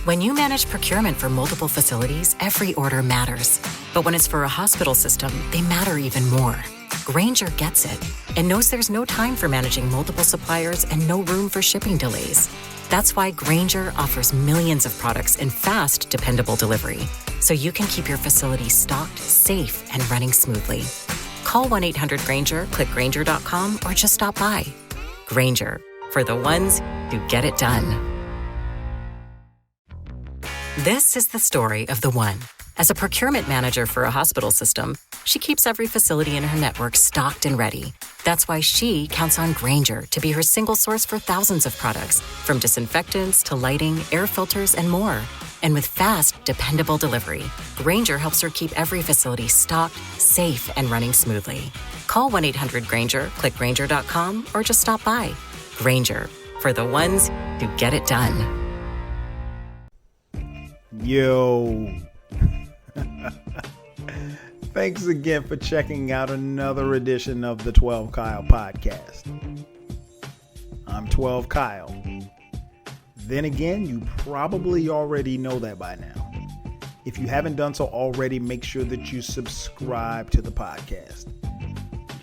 When you manage procurement for multiple facilities, every order matters. But when it's for a hospital system, they matter even more. Grainger gets it and knows there's no time for managing multiple suppliers and no room for shipping delays. That's why Grainger offers millions of products in fast, dependable delivery, so you can keep your facility stocked, safe, and running smoothly. Call 1-800-GRAINGER, click Grainger.com, or just stop by. Grainger, for the ones who get it done. This is the story of the one. As a procurement manager for a hospital system, she keeps every facility in her network stocked and ready. That's why she counts on Grainger to be her single source for thousands of products, from disinfectants to lighting, air filters, and more. And with fast, dependable delivery, Grainger helps her keep every facility stocked, safe, and running smoothly. Call 1-800-GRAINGER, click Grainger.com, or just stop by. Grainger, for the ones who get it done. Yo. Thanks again for checking out another edition of the 12 Kyle podcast. I'm 12 Kyle. Then again, you probably already know that by now. If you haven't done so already, make sure that you subscribe to the podcast.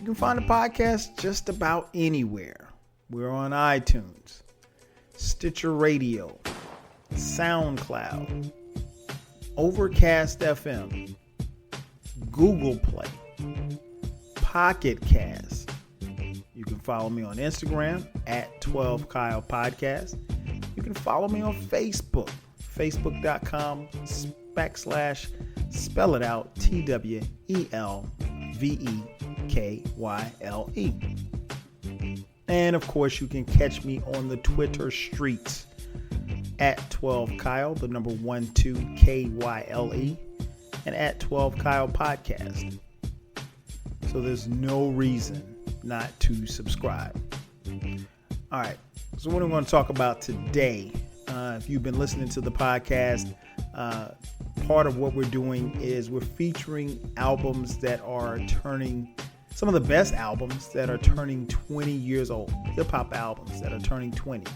You can find the podcast just about anywhere. We're on iTunes, Stitcher Radio, Soundcloud, Overcast FM, Google Play, Pocket Cast. You can follow me on Instagram at 12 Kyle Podcast. You can follow me on Facebook, facebook.com/spell it out TWELVEKYLE. And of course, you can catch me on the Twitter streets at 12 Kyle, the number 12 KYLE, and at 12 Kyle Podcast. So there's no reason not to subscribe. All right. So what I'm going to talk about today, if you've been listening to the podcast, part of what we're doing is we're featuring albums that are turning, some of the best albums that are turning 20 years old, hip-hop albums that are turning 20.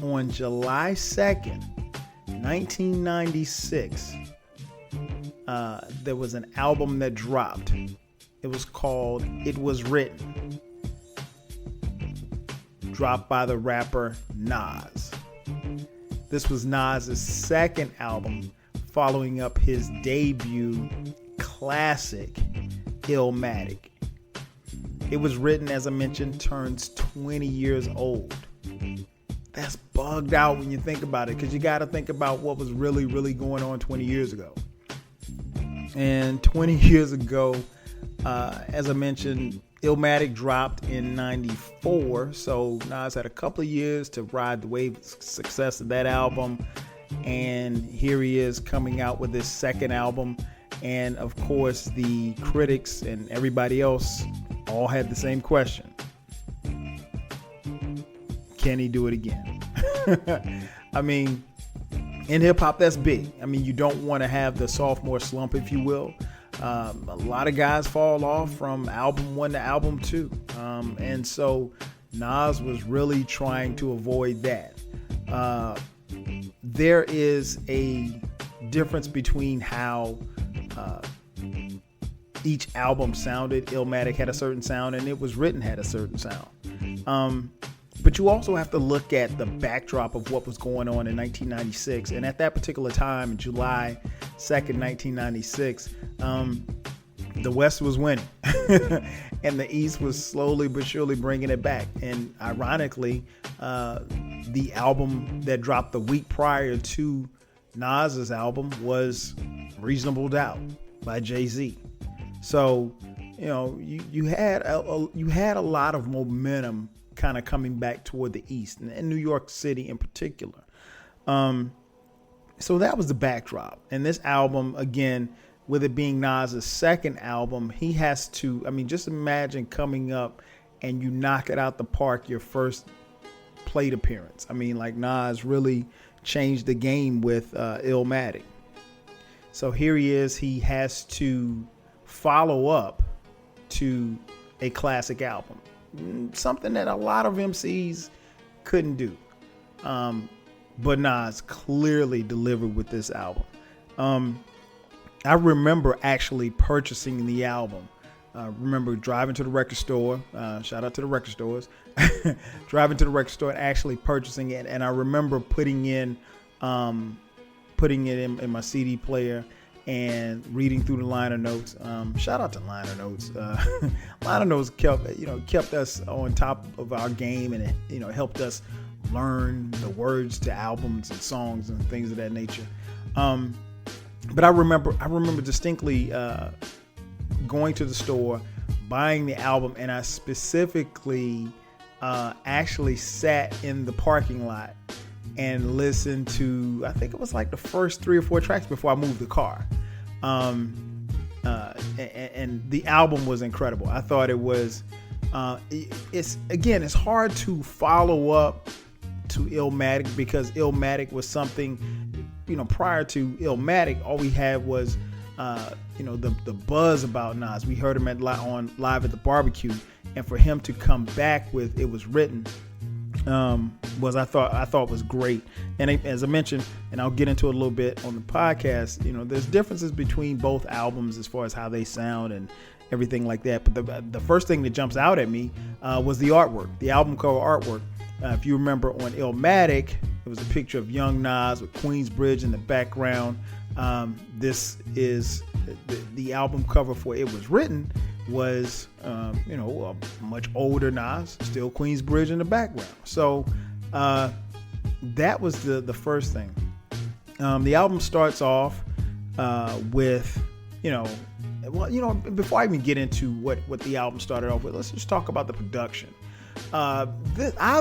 On July 2nd, 1996, there was an album that dropped. It was called It Was Written, dropped by the rapper Nas. This was Nas's second album following up his debut classic, Illmatic. It Was Written, as I mentioned, turns 20 years old. That's bugged out when you think about it, because you got to think about what was really, really going on 20 years ago. And 20 years ago, as I mentioned, Illmatic dropped in 94. So Nas had a couple of years to ride the wave of success of that album. And here he is coming out with his second album. And of course, the critics and everybody else all had the same question. Can he do it again? I mean, in hip hop, that's big. I mean, you don't want to have the sophomore slump, if you will. A lot of guys fall off from album 1 to album 2. And so Nas was really trying to avoid that. There is a difference between how each album sounded. Illmatic had a certain sound, and It Was Written had a certain sound. But you also have to look at the backdrop of what was going on in 1996. And at that particular time, July 2nd, 1996, the West was winning. And the East was slowly but surely bringing it back. And ironically, the album that dropped the week prior to Nas's album was Reasonable Doubt by Jay Z. So, you know, you had a lot of momentum kind of coming back toward the East and New York City in particular. So that was the backdrop. And this album, again, with it being Nas's second album, he has to, I mean, just imagine coming up and you knock it out the park your first plate appearance. I mean, like, Nas really changed the game with Illmatic. So here he is. He has to follow up to a classic album. Something that a lot of MCs couldn't do. but Nas clearly delivered with this album. I remember actually purchasing the album. Remember driving to the record store. Shout out to the record stores. Driving to the record store and actually purchasing it. And I remember putting it in my CD player and reading through the liner notes. Shout out to liner notes. Liner notes kept us on top of our game, and it helped us learn the words to albums and songs and things of that nature. But I remember distinctly going to the store, buying the album, and I specifically actually sat in the parking lot and listened to, I think it was like the first 3 or 4 tracks before I moved the car. And the album was incredible. I thought it was, it's hard to follow up to Illmatic, because Illmatic was something, prior to Illmatic, all we had was, the buzz about Nas. We heard him on Live at the Barbecue, and for him to come back with It Was Written, I thought was great. And as I mentioned, and I'll get into it a little bit on the podcast, there's differences between both albums as far as how they sound and everything like that. But the first thing that jumps out at me was the artwork, the album cover artwork. If you remember on Illmatic, it was a picture of young Nas with Queensbridge in the background. This is the album cover for It Was Written was, a much older Nas, still Queensbridge in the background. So that was the first thing. The album starts off with, before I even get into what the album started off with, let's just talk about the production. I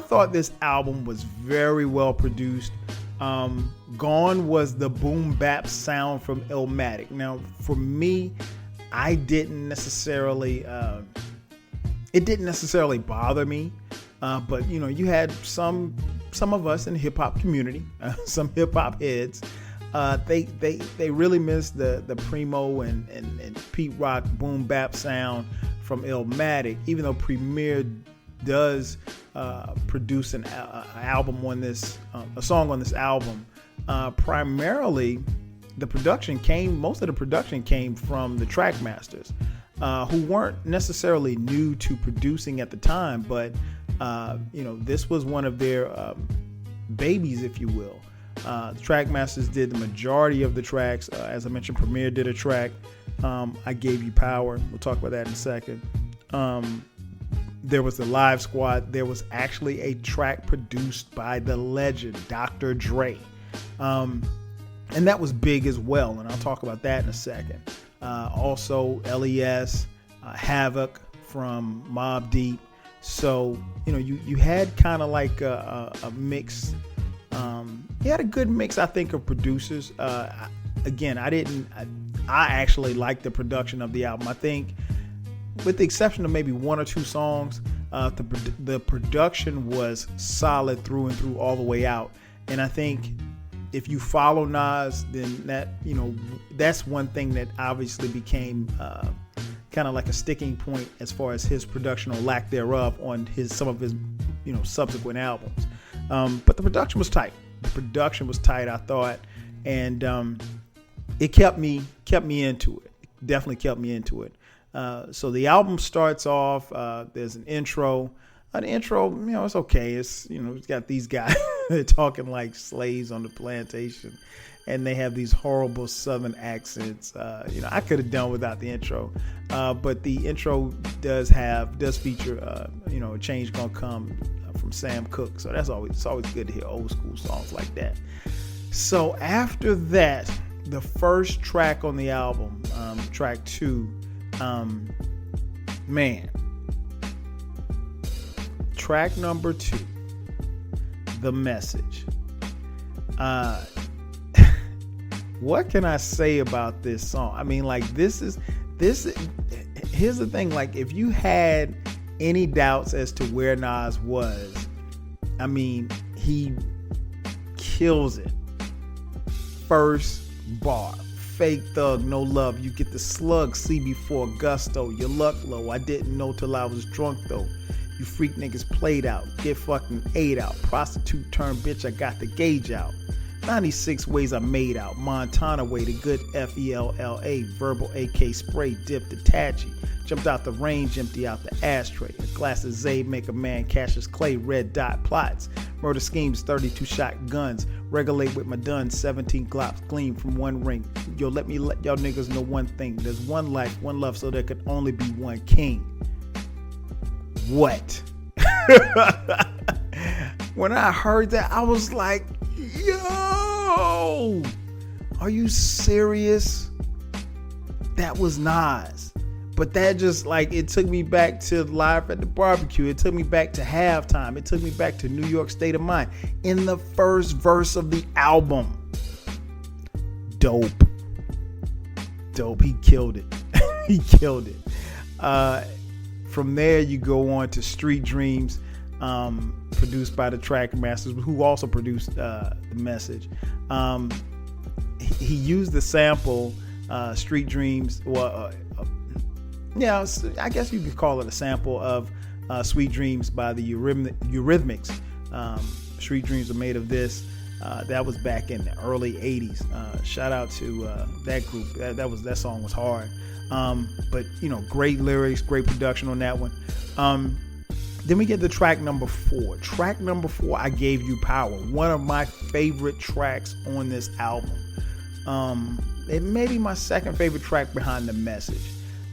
thought this album was very well produced. Gone was the boom bap sound from Illmatic. Now, for me, it didn't necessarily bother me. But you had some of us in the hip hop community, some hip hop heads. They really missed the Primo and Pete Rock boom bap sound from Illmatic, even though Premier does produce an album on this, a song on this album. Primarily, most of the production came from the track masters, who weren't necessarily new to producing at the time, but this was one of their babies, if you will. The track masters did the majority of the tracks. As I mentioned, Premier did a track, I Gave You Power. We'll talk about that in a second. There was the Live Squad. There was actually a track produced by the legend, Dr. Dre. And that was big as well, and I'll talk about that in a second. Also, LES, Havoc from Mobb Deep. So, you had kind of like a mix. You had a good mix, I think, of producers. Again, I actually liked the production of the album. I think, with the exception of maybe 1 or 2 songs, the production was solid through and through all the way out. And I think if you follow Nas, then that's one thing that obviously became kind of like a sticking point as far as his production or lack thereof on some of his subsequent albums. But the production was tight. I thought, and it kept me into it. Definitely kept me into it. So the album starts off, there's an intro. The intro, it's okay. It's, it's got these guys talking like slaves on the plantation, and they have these horrible Southern accents. I could have done without the intro. But the intro does feature, A Change Gonna Come from Sam Cooke. So it's always good to hear old school songs like that. So after that, the first track on the album, track 2, track number 2, The Message. What can I say about this song? I mean, like, here's the thing. Like, if you had any doubts as to where Nas was, I mean, he kills it. First bar. Fake thug, no love. You get the slug, see before gusto. Your luck low. I didn't know till I was drunk though. You freak niggas played out. Get fucking ate out. Prostitute turned bitch, I got the gauge out. 96 ways I made out. Montana way, the good FELLA. Verbal AK spray, dipped the Tachi. Jumped out the range, empty out the ashtray. A glass of Zay make a man cash his clay. Red dot plots. Murder schemes, 32 shot guns. Regulate with my done, 17 glocks gleam from one ring. Yo, let y'all niggas know one thing. There's one life, one love, so there could only be one king. What? When I heard that, I was like, yo, are you serious? That was Nas. But that just like, it took me back to Live at the Barbecue. It took me back to Halftime. It took me back to New York State of Mind. In the first verse of the album. Dope. He killed it. He killed it. From there, you go on to Street Dreams, produced by the Trackmasters, who also produced The Message. He used the sample, Street Dreams, yeah, I guess you could call it a sample of Sweet Dreams by the Eurythmics. Street Dreams were made of this. That was back in the early 80s. Shout out to that group. That song was hard. But, you know, great lyrics, great production on that one. Then we get to track number 4. Track number 4, I Gave You Power. One of my favorite tracks on this album. It may be my second favorite track behind The Message.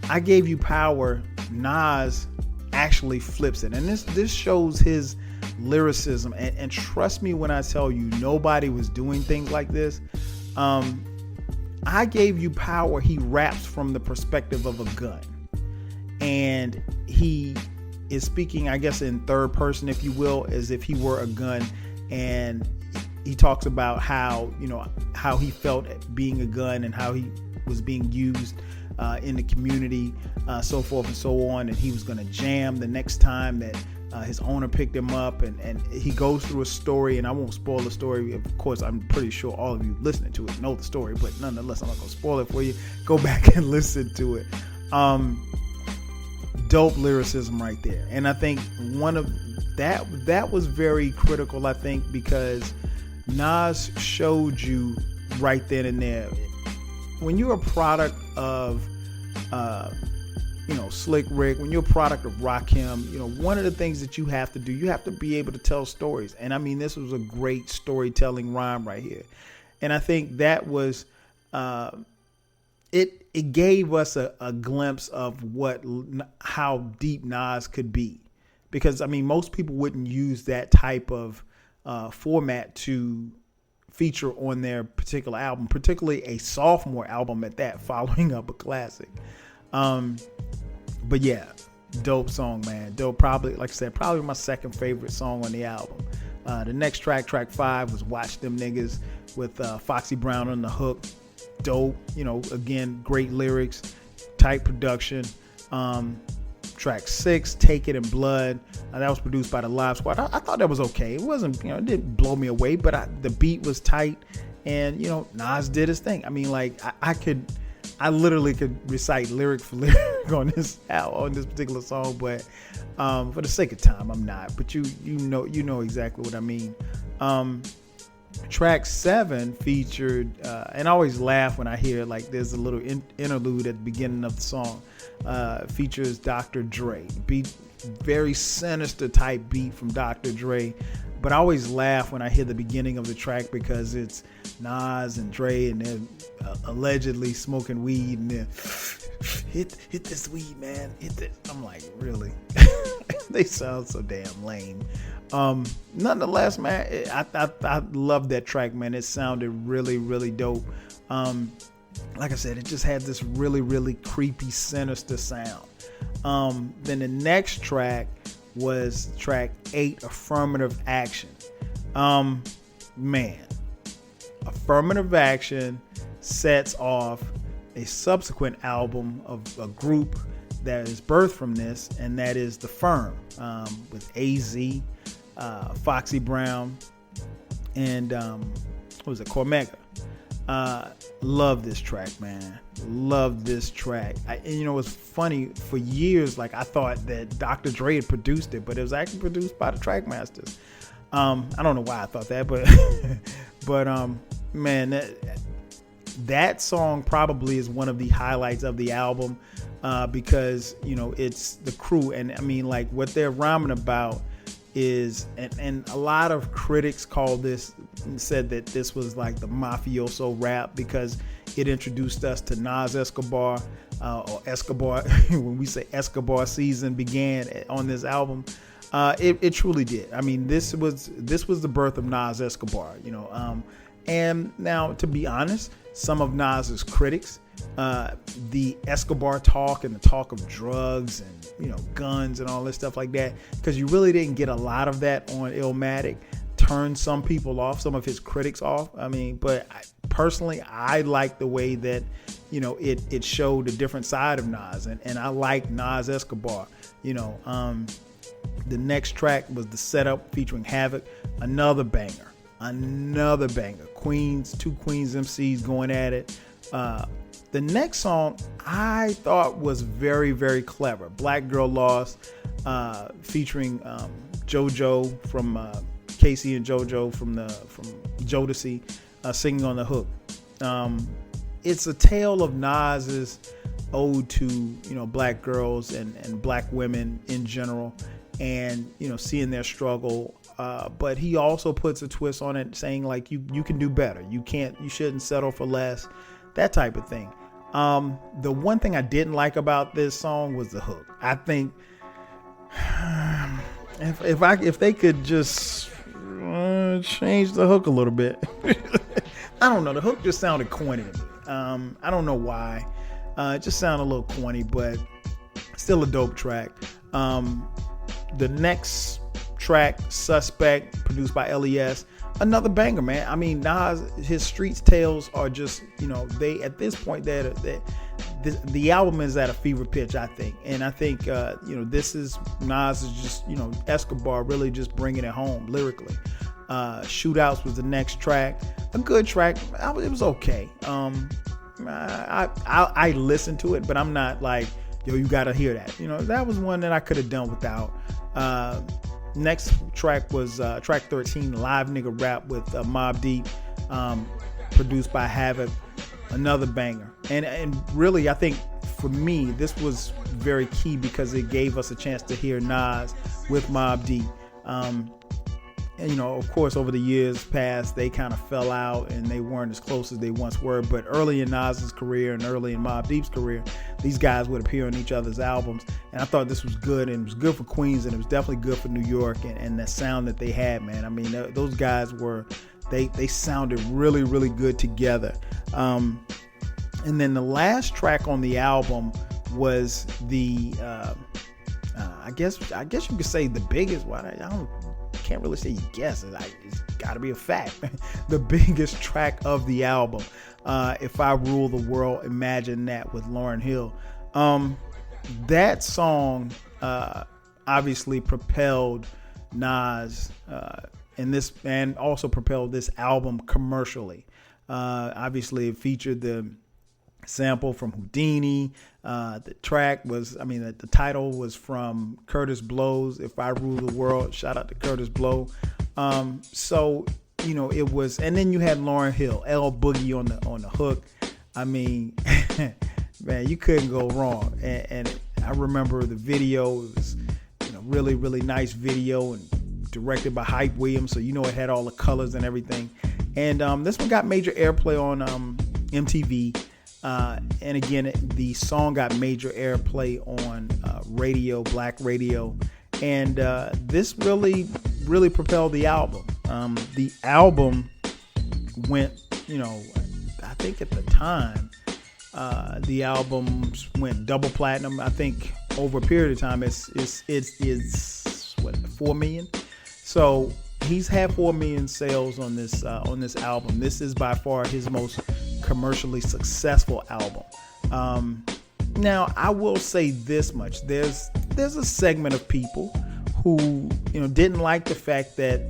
I Gave You Power, Nas actually flips it. And this shows his lyricism. And trust me when I tell you, nobody was doing things like this. I Gave You Power, he raps from the perspective of a gun. And he is speaking, I guess, in third person, if you will, as if he were a gun. And he talks about how he felt being a gun and how he was being used in the community, so forth and so on. And he was going to jam the next time that his owner picked him up, and he goes through a story, and I won't spoil the story. Of course, I'm pretty sure all of you listening to it know the story, but nonetheless, I'm not going to spoil it for you. Go back and listen to it. Dope lyricism right there. And I think one of that was very critical, I think, because Nas showed you right then and there, when you're a product of Slick Rick, when you're a product of Rakim, one of the things that you have to do, you have to be able to tell stories. And I mean, this was a great storytelling rhyme right here. And I think that was, it gave us a glimpse of how deep Nas could be. Because, I mean, most people wouldn't use that type of format to feature on their particular album, particularly a sophomore album at that, following up a classic. But yeah, dope song, man. Dope. Probably, like I said, probably my second favorite song on the album. The next track 5, was Watch Them Niggas with Foxy Brown on the hook. Dope. Again, great lyrics, tight production. Track 6, Take It in Blood. That was produced by the Live Squad. I thought that was okay. It wasn't, it didn't blow me away, but the beat was tight, and Nas did his thing. I mean, like I literally could recite lyric for lyric on this particular song, but for the sake of time, I'm not. But you know exactly what I mean. Track 7 featured, and I always laugh when I hear like there's a little interlude at the beginning of the song. Features Dr. Dre. Beat, very sinister type beat from Dr. Dre. But I always laugh when I hear the beginning of the track because it's Nas and Dre, and they're allegedly smoking weed, and they're hit this weed, man. Hit this. I'm like, really? They sound so damn lame. Nonetheless, man, I love that track, man. It sounded really, really dope. Like I said, it just had this really, really creepy, sinister sound. Then the next track was track 8, Affirmative Action. Man, Affirmative Action sets off a subsequent album of a group that is birthed from this, and that is The Firm, with AZ, Foxy Brown, and Cormega. Love this track, man. Love this track. And you know, it's funny, for years, like, I thought that Dr. Dre had produced it, but it was actually produced by the Trackmasters. I don't know why I thought that, but man, that song probably is one of the highlights of the album, because, you know, it's the crew. And I mean, like, what they're rhyming about is, and a lot of critics called this and said that this was like the mafioso rap, because it introduced us to Nas Escobar, or Escobar. When we say Escobar season began on this album, it truly did. I mean, this was the birth of Nas Escobar, you know. And now, to be honest, some of Nas's critics, the Escobar talk and the talk of drugs and, you know, guns and all this stuff like that, because you really didn't get a lot of that on Illmatic, turned some people off, some of his critics off. I mean, but personally, I like the way that, you know, it showed a different side of Nas, and I like Nas Escobar, you know. The next track was The Setup featuring Havoc, another banger. Queens, two Queens MCs going at it. The next song I thought was very, very clever. Black Girl Lost, featuring JoJo from Casey and JoJo from Jodeci, singing on the hook. It's a tale of Nas's ode to, you know, black girls and black women in general, and, you know, seeing their struggle. But he also puts a twist on it, saying, like, you can do better. You shouldn't settle for less, that type of thing. The one thing I didn't like about this song was the hook. I think if they could just change the hook a little bit. I don't know. The hook just sounded corny to me. I don't know why. It just sounded a little corny, but still a dope track. The next track, Suspect, produced by LES, another banger, man. I mean, Nas, his Streets Tales are just, you know, they, at this point, the album is at a fever pitch, I think. And I think, you know, this is, Nas is just, you know, Escobar really just bringing it home lyrically. Shootouts was the next track, a good track. It was okay. I listened to it, but I'm not like, yo, you gotta hear that. You know, that was one that I could have done without. Next track was track 13, Live Nigga Rap with Mobb Deep, produced by Havoc, another banger. And really, I think for me, this was very key because it gave us a chance to hear Nas with Mobb Deep. And, you know, of course, over the years past, they kind of fell out and they weren't as close as they once were. But early in Nas's career and early in Mobb Deep's career, these guys would appear on each other's albums. And I thought this was good, and it was good for Queens, and it was definitely good for New York, and the sound that they had, man. I mean, those guys were, they sounded really, really good together. And then the last track on the album was the, I guess you could say the biggest one. Can't really say you guess. It's got to be a fact. The biggest track of the album, If I Rule the World, Imagine That, with Lauryn Hill. That song obviously propelled Nas and also propelled this album commercially. Obviously, it featured the sample from Houdini. The track was, the title was from Curtis Blow's If I Rule the World. Shout out to Curtis Blow. So, you know, it was, and then you had Lauryn Hill, L Boogie on the hook. I mean, man, you couldn't go wrong. And I remember the video. It was, you know, really, really nice video, and directed by Hype Williams. So, you know, it had all the colors and everything. And this one got major airplay on MTV. And again, the song got major airplay on radio, black radio. And this really, really propelled the album. The album went, you know, I think at the time, the albums went double platinum. I think over a period of time, it's what, 4 million. So he's had 4 million sales on this album. This is by far his most commercially successful album. Now, I will say this much: there's a segment of people who, you know, didn't like the fact that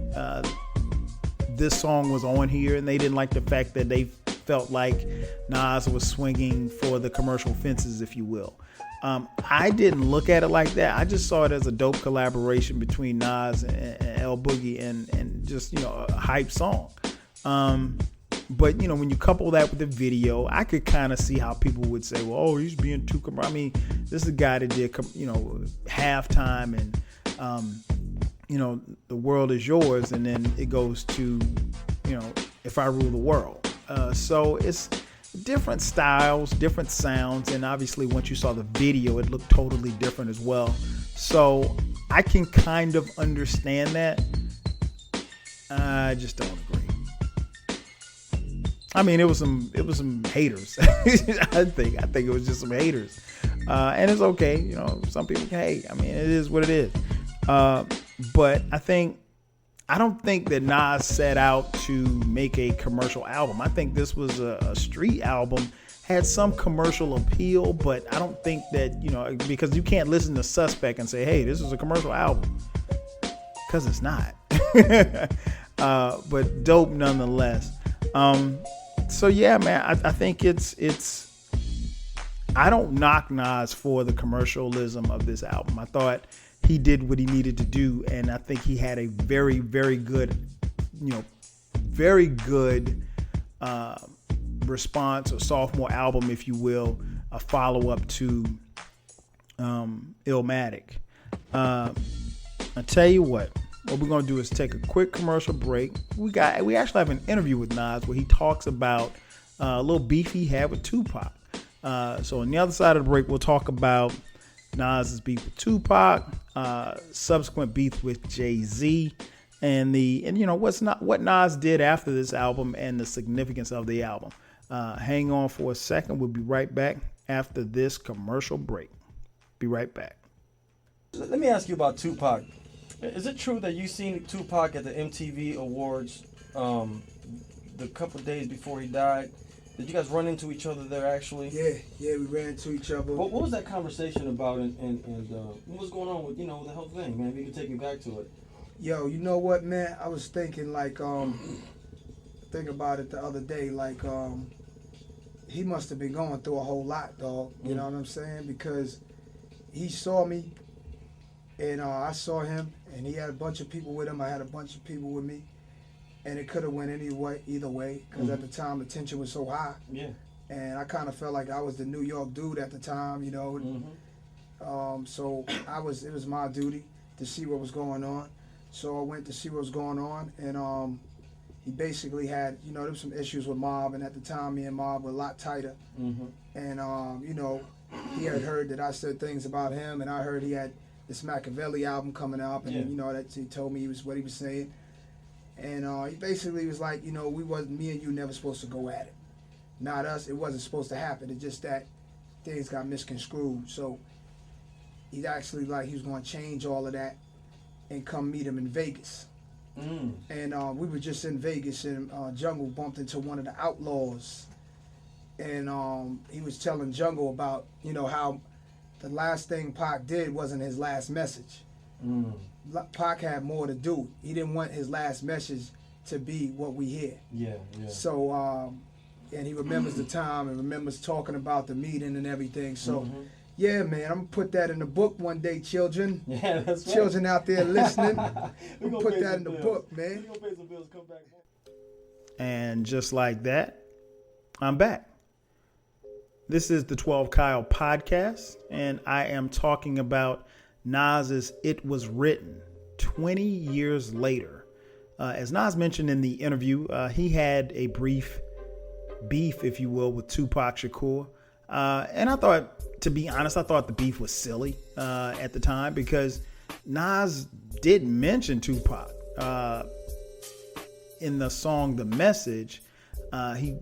this song was on here, and they didn't like the fact that they felt like Nas was swinging for the commercial fences, if you will. I didn't look at it like that. I just saw it as a dope collaboration between Nas and L Boogie and just, a hype song. But, when you couple that with the video, I could kind of see how people would say, well, oh, he's being too commercial. I mean, this is a guy that did, Halftime and, The World Is Yours. And then it goes to, If I Rule the World. So it's different styles, different sounds. And obviously, once you saw the video, it looked totally different as well. So I can kind of understand that. I just don't agree. I mean, it was some haters. I think it was just some haters, and it's okay. Some people can hate. I mean, it is what it is. But I don't think that Nas set out to make a commercial album. I think this was a street album, had some commercial appeal, but I don't think that because you can't listen to Suspect and say, hey, this is a commercial album, because it's not. But dope nonetheless. So yeah, man, I think it's I don't knock Nas for the commercialism of this album. I thought he did what he needed to do, and I think he had a very, very good, response, or sophomore album, if you will, a follow-up to Illmatic. I tell you what we're going to do is take a quick commercial break. We actually have an interview with Nas where he talks about a little beef he had with Tupac. So on the other side of the break, we'll talk about Nas's beef with Tupac, subsequent beef with Jay Z, and what Nas did after this album and the significance of the album. Hang on for a second. We'll be right back after this commercial break. Be right back. Let me ask you about Tupac. Is it true that you seen Tupac at the MTV Awards the couple of days before he died? Did you guys run into each other there actually? Yeah, we ran into each other. What was that conversation about, and what was going on with the whole thing, man? If you could take me back to it. Yo, you know what, man? I was thinking think about it the other day, he must have been going through a whole lot, dog. You know what I'm saying? Because he saw me, and I saw him, and he had a bunch of people with him. I had a bunch of people with me, and it could have went either way, because at the time the tension was so high. Yeah. And I kind of felt like I was the New York dude at the time, So it was my duty to see what was going on. So I went to see what was going on, and he basically had, there was some issues with Mob, and at the time me and Mob were a lot tighter. And he had heard that I said things about him, and I heard he had this Machiavelli album coming up, and that he told me what he was saying, and he basically was like, me and you never supposed to go at it, not us. It wasn't supposed to happen. It's just that things got misconstrued. So he actually he was going to change all of that and come meet him in Vegas. And we were just in Vegas, and Jungle bumped into one of the Outlaws, and he was telling Jungle about how the last thing Pac did wasn't his last message. Pac had more to do. He didn't want his last message to be what we hear. Yeah. So, and he remembers the time and remembers talking about the meeting and everything. So, yeah, man, I'm going to put that in the book one day, children. Yeah, that's right. Children out there listening. We're going to put that in the book, man. We're going to pay some bills, come back. And just like that, I'm back. This is the 12 Kyle podcast, and I am talking about Nas's It Was Written 20 years later. As Nas mentioned in the interview, he had a brief beef, if you will, with Tupac Shakur. And I thought, to be honest, the beef was silly at the time, because Nas did mention Tupac in the song The Message. He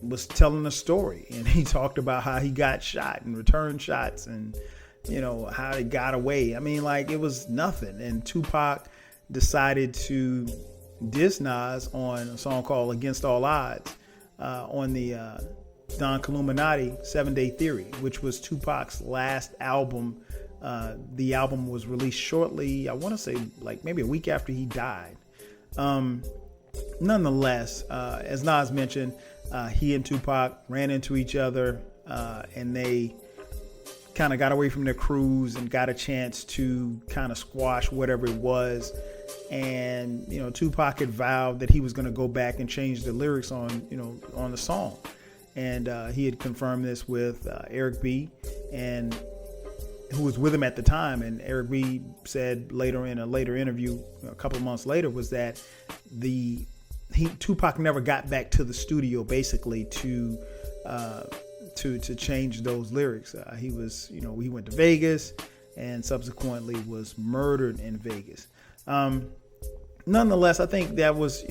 was telling a story, and he talked about how he got shot and returned shots, and how he got away. I mean, it was nothing. And Tupac decided to diss Nas on a song called Against All Odds on the Don Killuminati 7 Day Theory, which was Tupac's last album. The album was released shortly, I want to say maybe a week after he died. nonetheless, as Nas mentioned, he and Tupac ran into each other, and they kind of got away from their crews and got a chance to kind of squash whatever it was. And, Tupac had vowed that he was going to go back and change the lyrics on the song. And he had confirmed this with Eric B., and who was with him at the time. And Eric B. said later in a later interview, a couple of months later, was that Tupac never got back to the studio basically to change those lyrics. He went to Vegas and subsequently was murdered in Vegas. Nonetheless, I think that was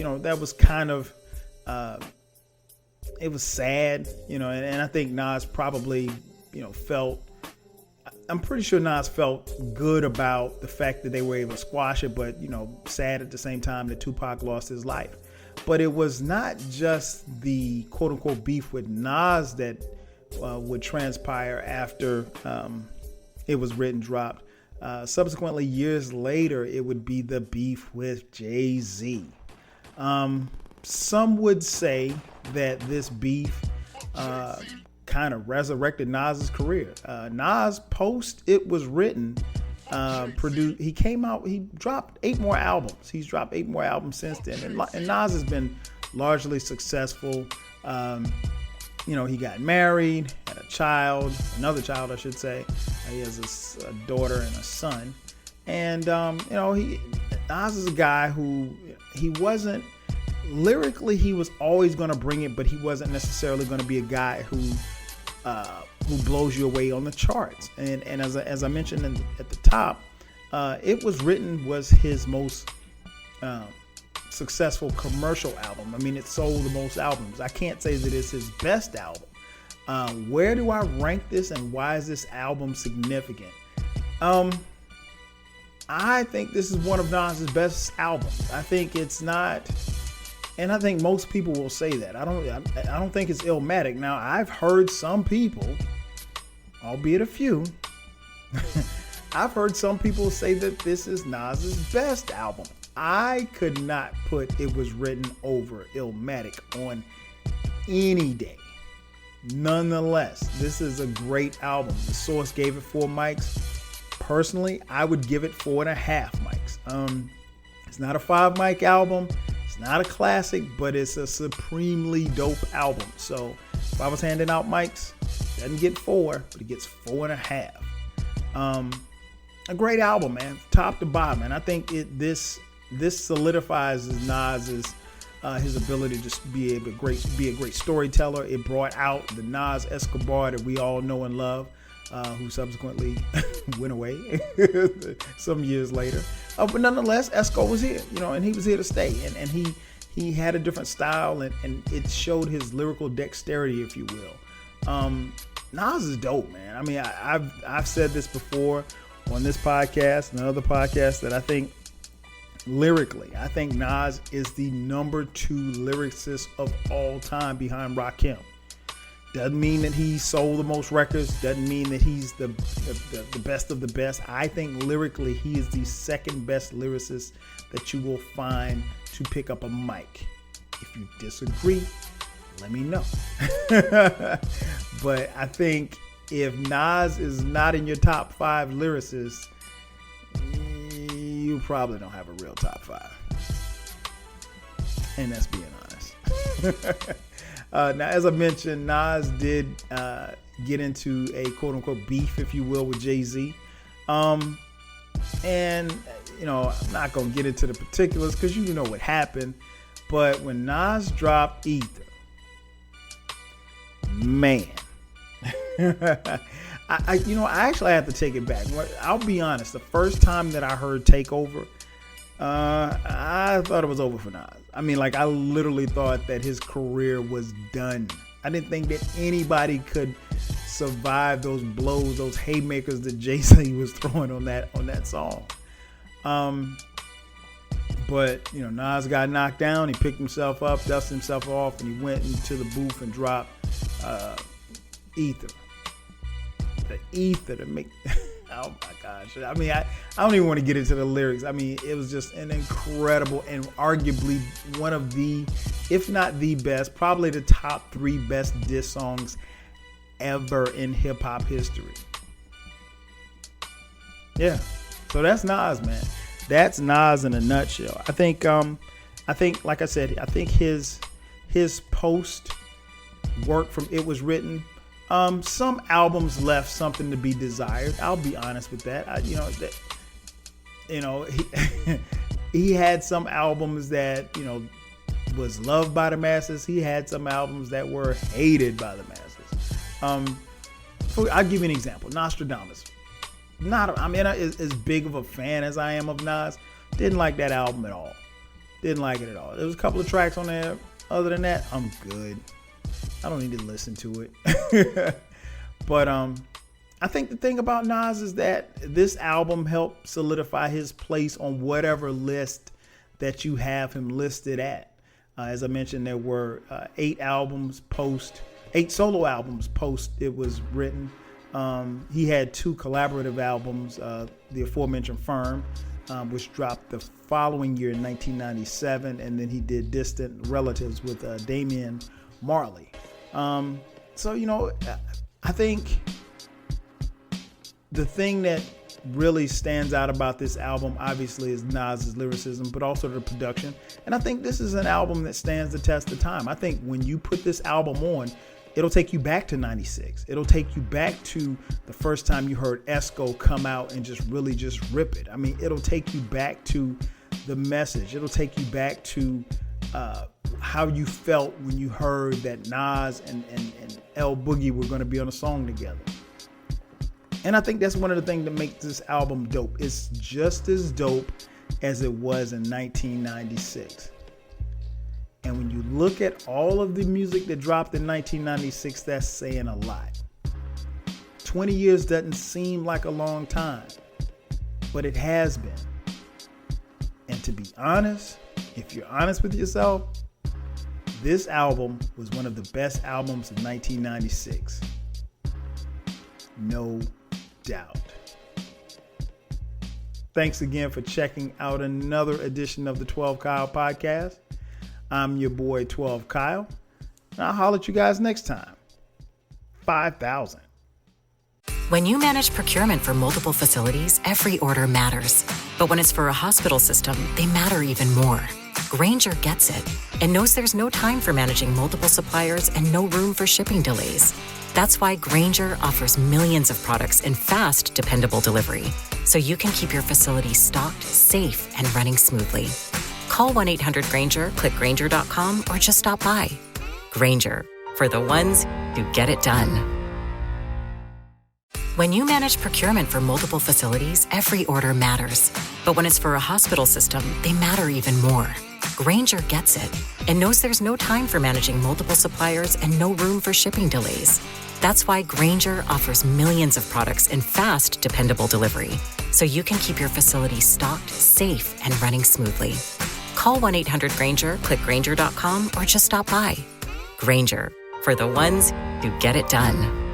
kind of, it was sad, and I think Nas probably, I'm pretty sure Nas felt good about the fact that they were able to squash it, but, sad at the same time that Tupac lost his life. But it was not just the quote unquote beef with Nas that would transpire after it was written, dropped. Subsequently, years later, it would be the beef with Jay Z. Some would say that this beef kind of resurrected Nas's career. Nas, post it was written, he dropped 8 more albums. He's dropped 8 more albums since then, and Nas has been largely successful. He got married, had another child, I should say. He has a daughter and a son, and Nas is a guy who he wasn't lyrically. He was always going to bring it, but he wasn't necessarily going to be a guy who blows you away on the charts. And as I mentioned at the top, It Was Written was his most successful commercial album. I mean, it sold the most albums. I can't say that it's his best album. Where do I rank this, and why is this album significant? I think this is one of Nas's best albums. I think it's not, and I think most people will say that. I don't think it's Illmatic. Now, I've heard some people, albeit a few, I've heard some people say that this is Nas's best album. I could not put It Was Written over Illmatic on any day. Nonetheless, this is a great album. The Source gave it 4 mics. Personally, I would give it 4.5 mics. It's not a 5 mic album. It's not a classic, but it's a supremely dope album. So if I was handing out mics, it doesn't get 4, but it gets 4.5. A great album, man, top to bottom. And I think this solidifies Nas's his ability to just be a great storyteller. It brought out the Nas Escobar that we all know and love, who subsequently went away some years later. But nonetheless, Esco was here, and he was here to stay. And he had a different style, and it showed his lyrical dexterity, if you will. Nas is dope, man. I mean, I've said this before on this podcast and other podcasts that I think lyrically, I think Nas is the number 2 lyricist of all time behind Rakim. Doesn't mean that he sold the most records. Doesn't mean that he's the best of the best. I think lyrically, he is the second best lyricist that you will find to pick up a mic. If you disagree, let me know. But I think if Nas is not in your top 5 lyricists, you probably don't have a real top 5. And that's being honest. Now, as I mentioned, Nas did get into a quote-unquote beef, if you will, with Jay Z. And, I'm not going to get into the particulars because you know what happened. But when Nas dropped Ether, man, I actually have to take it back. I'll be honest. The first time that I heard Takeover, I thought it was over for Nas. I mean, I literally thought that his career was done. I didn't think that anybody could survive those blows, those haymakers that Jay Z was throwing on that song. But Nas got knocked down. He picked himself up, dusted himself off, and he went into the booth and dropped Ether. The Ether to make Oh my gosh. I mean, I don't even want to get into the lyrics. I mean, it was just an incredible and arguably one of the, if not the best, probably the top 3 best diss songs ever in hip hop history. Yeah. So that's Nas, man. That's Nas in a nutshell. I think, like I said, I think his post work from It Was Written, some albums left something to be desired. I'll be honest with that. He had some albums that, was loved by the masses. He had some albums that were hated by the masses. I'll give you an example. Nostradamus. As big of a fan as I am of Nas, didn't like that album at all. Didn't like it at all. There was a couple of tracks on there. Other than that, I'm good. I don't need to listen to it. But I think the thing about Nas is that this album helped solidify his place on whatever list that you have him listed at. As I mentioned, there were 8 solo albums post It Was Written. He had 2 collaborative albums, the aforementioned Firm, which dropped the following year in 1997, and then he did Distant Relatives with Damian Marley. I think the thing that really stands out about this album, obviously, is Nas's lyricism, but also the production. And I think this is an album that stands the test of time. I think when you put this album on, it'll take you back to 96. It'll take you back to the first time you heard Esco come out and just really just rip it. I mean, it'll take you back to the message. It'll take you back to how you felt when you heard that Nas and L Boogie were going to be on a song together. And I think that's one of the things that makes this album dope. It's just as dope as it was in 1996. And when you look at all of the music that dropped in 1996, that's saying a lot. 20 years doesn't seem like a long time, but it has been. And to be honest, if you're honest with yourself, this album was one of the best albums of 1996. No doubt. Thanks again for checking out another edition of the 12 Kyle podcast. I'm your boy 12 Kyle, and I'll holler at you guys next time. 5,000. When you manage procurement for multiple facilities, every order matters. But when it's for a hospital system, they matter even more. Grainger gets it and knows there's no time for managing multiple suppliers and no room for shipping delays. That's why Grainger offers millions of products in fast, dependable delivery, so you can keep your facility stocked, safe, and running smoothly. Call 1-800-GRAINGER, click Grainger.com, or just stop by. Grainger, for the ones who get it done. When you manage procurement for multiple facilities, every order matters. But when it's for a hospital system, they matter even more. Grainger gets it and knows there's no time for managing multiple suppliers and no room for shipping delays. That's why Grainger offers millions of products in fast, dependable delivery, so you can keep your facility stocked, safe, and running smoothly. Call 1-800-GRAINGER, click Grainger.com, or just stop by. Grainger, for the ones who get it done.